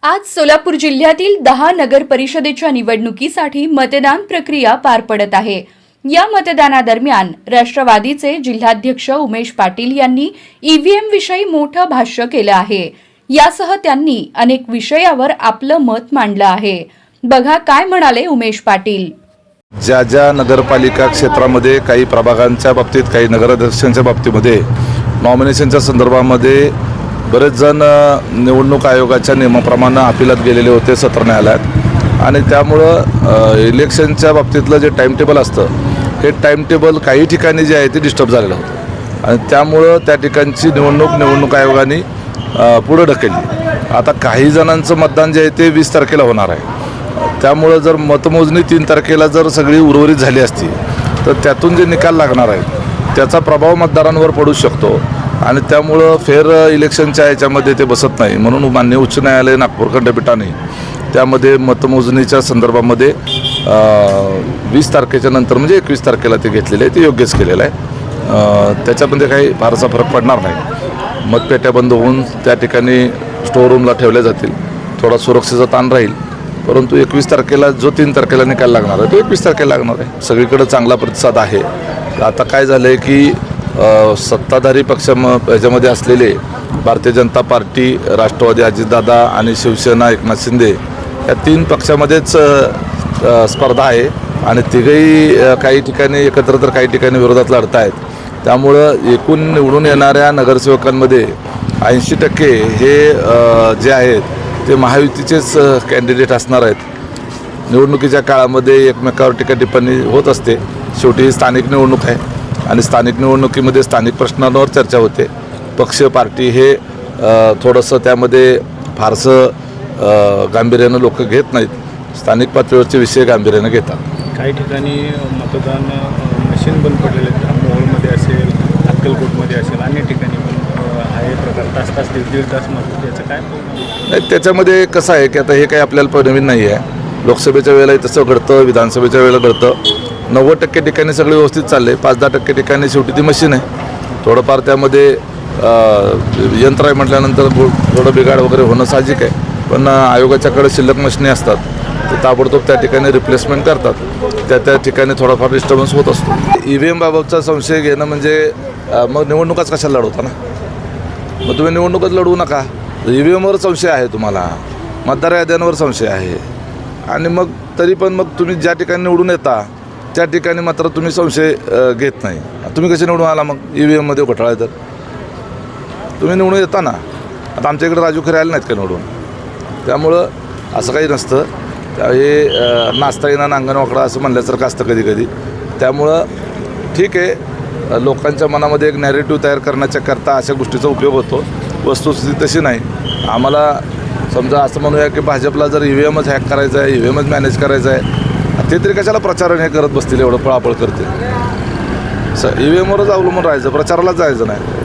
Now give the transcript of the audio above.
आज सोलापूर जिल्ह्यातील 10 नगर परिषदेच्या निवडणुकीसाठी मतदान प्रक्रिया पार पडत आहे। या मतदानादरम्यान राष्ट्रवादीचे जिल्हाध्यक्ष उमेश पाटील यांनी ईव्हीएम विषयी मोठं भाष्य केलं आहे। यासह त्यांनी अनेक विषयावर आपलं मत मांडलं आहे। बघा काय म्हणाले उमेश पाटील। ज्या नगरपालिका क्षेत्रामध्ये काही प्रभागांच्या बाबतीत काही नगराध्यक्षांच्या बाबतीमध्ये नॉमिनेशनच्या संदर्भामध्ये बरेच जण निवडणूक आयोगाच्या नियमाप्रमाणे अपिलात गेलेले होते सत्र न्यायालयात आणि त्यामुळं इलेक्शनच्या बाबतीतलं जे टाइम टेबल असतं हे टाइम टेबल काही ठिकाणी जे आहे ते डिस्टर्ब झालेलं होतं आणि त्यामुळं त्या ठिकाणची निवडणूक आयोगाने पुढे ढकलली। आता काही जणांचं मतदान जे आहे ते 20 तारखेला होणार आहे। त्यामुळं जर मतमोजणी 3 तारखेला जर सगळी उर्वरित झाली असती तर त्यातून जे निकाल लागणार आहे त्याचा प्रभाव मतदारांवर पडू शकतो आणि त्यामुळं फेअर इलेक्शनच्या याच्यामध्ये ते बसत नाही। म्हणून माननीय उच्च न्यायालय नागपूर खंडपीठाने त्यामध्ये मतमोजणीच्या संदर्भामध्ये 20 तारखेच्या नंतर म्हणजे 21 तारखेला ते घेतलेले आहे, ते योग्यच केलेलं आहे। त्याच्यामध्ये काही फारसा फरक पडणार नाही। मतपेट्या बंद होऊन त्या ठिकाणी स्टोअर रूमला ठेवल्या जातील, थोडा सुरक्षेचा ताण राहील, परंतु 21 तारखेला जो 3 तारखेला निकाल लागणार आहे तो 21 तारखेला लागणार आहे। सगळीकडे चांगला प्रतिसाद आहे। आता काय झालं आहे की सत्ताधारी पक्ष याच्यामध्ये असलेले भारतीय जनता पार्टी, राष्ट्रवादी अजितदादा आणि शिवसेना एकनाथ शिंदे या 3 पक्षामध्येच स्पर्धा आहे आणि तिघही काही ठिकाणी एकत्र तर काही ठिकाणी विरोधात लढत आहेत। त्यामुळं एकूण निवडून येणाऱ्या नगरसेवकांमध्ये 80% हे जे आहेत ते महायुतीचेच कॅन्डिडेट असणार आहेत। निवडणुकीच्या काळामध्ये एकमेकावर टीका टिप्पणी होत असते, शेवटी स्थानिक निवडणूक आहे आणि स्थानिक निवडणुकीमध्ये स्थानिक प्रश्नांवर चर्चा होते। पक्ष पार्टी हे थोडंसं त्यामध्ये फारसं गांभीर्यानं लोक घेत नाहीत, स्थानिक पातळीवरचे विषय गांभीर्यानं घेतात। काही ठिकाणी मतदान मशीन बंद पडलेले आहेत, मोहोळमध्ये असेल, अक्कलकोटमध्ये असेल, अन्य ठिकाणी पण आहे प्रकार तास 1.5 तास मत, याचं काय नाही। त्याच्यामध्ये कसं आहे की आता हे काही आपल्याला नवीन नाही आहे। लोकसभेच्या वेळेला तसं घडतं, विधानसभेच्या वेळेला घडतं। 90% ठिकाणी सगळे व्यवस्थित चालले, 5-10% ठिकाणी शेवटी ती मशीन आहे, थोडंफार त्यामध्ये यंत्र आहे म्हटल्यानंतर थोडं बिघाड वगैरे होणं साहजिक आहे। पण आयोगाच्याकडे शिल्लक मशिनी असतात तर ताबडतोब त्या ठिकाणी रिप्लेसमेंट करतात, त्या ठिकाणी थोडाफार डिस्टर्बन्स होत असतो। ईव्हीएम बाबतचा संशय घेणं म्हणजे मग निवडणुकाच कशाला लढवता ना, मग तुम्ही निवडणुकच लढवू नका। ईव्हीएमवर संशय आहे तुम्हाला, मतदार याद्यांवर संशय आहे आणि मग तरी पण मग तुम्ही ज्या ठिकाणी निवडून येता त्या ठिकाणी मात्र तुम्ही संशय घेत नाही। तुम्ही कसे निवडून आला मग ईव्हीएममध्ये घोटाळा आहे तर तुम्ही निवडून येता ना। आता आमच्या इकडे राजू खरे आले नाहीत का निवडून, त्यामुळं असं काही नसतं। हे नाचता येणार नांगण वाकडा असं म्हणल्यासारखं असतं कधी कधी। त्यामुळं ठीक आहे, लोकांच्या मनामध्ये एक नॅरेटिव्ह तयार करण्याच्या करता अशा गोष्टीचा उपयोग होतो, वस्तुस्थिती तशी नाही। आम्हाला समजा असं म्हणूया की भाजपला जर ईव्हीएमच हॅक करायचं आहे, ईव्हीएमच मॅनेज करायचं आहे, ते तरी कशाला प्रचारण हे करत बसतील, एवढं पळापळ करते। ईव्हीएमवरच अवलंबून राहायचं, प्रचारालाच जायचं नाही।